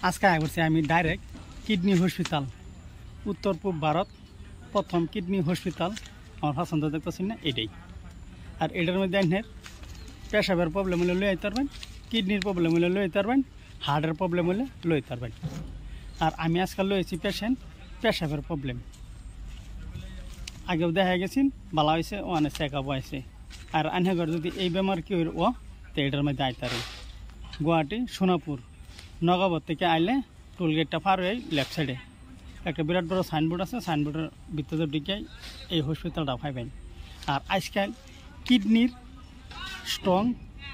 আজকে আগে করছি আমি ডাইরেক্ট কিডনি হসপিটাল, উত্তর পূর্ব ভারত প্রথম কিডনি হসপিটাল। আমার পছন্দ দেখতেছি না এটাই। আর এটার মধ্যে আপনার পেশাবের প্রবলেম হলে লই আইতে পারবেন, কিডনির প্রবলেম হলে লই আইতে পারবেন, হার্টের প্রবলেম হলে লই আইতে পারবেন। আর আমি আজকাল লইছি পেশেন্ট পেশাবের প্রবলেম। আগেও দেখা গেছেন ভালো হয়েছে, ওখানে চেক আপ হয়েছে। আর আনহাগর যদি এই বেমার কি হইল তো এটার মধ্যে আইতারে গুয়াহাটি সোনাপুর নগাবর থেকে আইলে টোলগেটটা পার হয়ে লেফট সাইডে একটা বিরাট বড় সাইনবোর্ড আছে, সাইনবোর্ডের ভিতরে ঢুকে এই হসপিটালটা পাইবেন। আর আজকাল কিডনির স্ট্রং,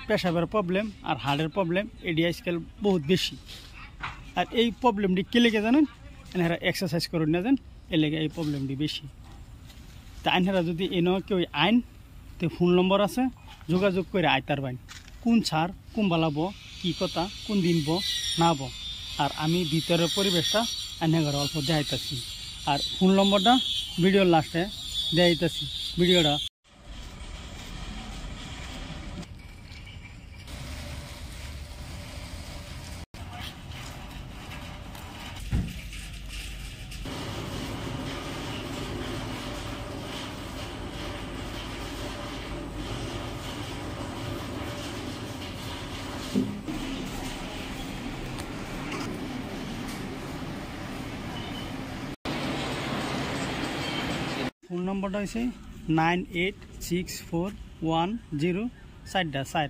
পেশাবের প্রবলেম আর হার্টের প্রবলেম এটি আজকাল বহুত বেশি। আর এই প্রবলেমটি কে লেগে জানেন, এনারা এক্সারসাইজ করুন না যান, এ লেগে এই প্রবলেমটি বেশি। তা আইনারা যদি এনে কেউ আইন তো ফোন নম্বর আছে, যোগাযোগ করে আইতার বাইন কোন ছাড় কোন বালাবো কী কথা কোন দিন না বো। আর আমি ভিতরের পরিবেশটা আইনাঘরে অল্প দেখাইতেছি। আর ফোন নম্বরটা ভিডিওর লাস্টে দেখাইতেছি। ভিডিওটা ফোন নম্বরটা হচ্ছে 986410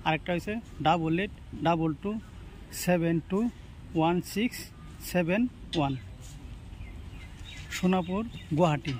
আরেকটা হচ্ছে 8822721671 সোনাপুর গুয়াহাটি।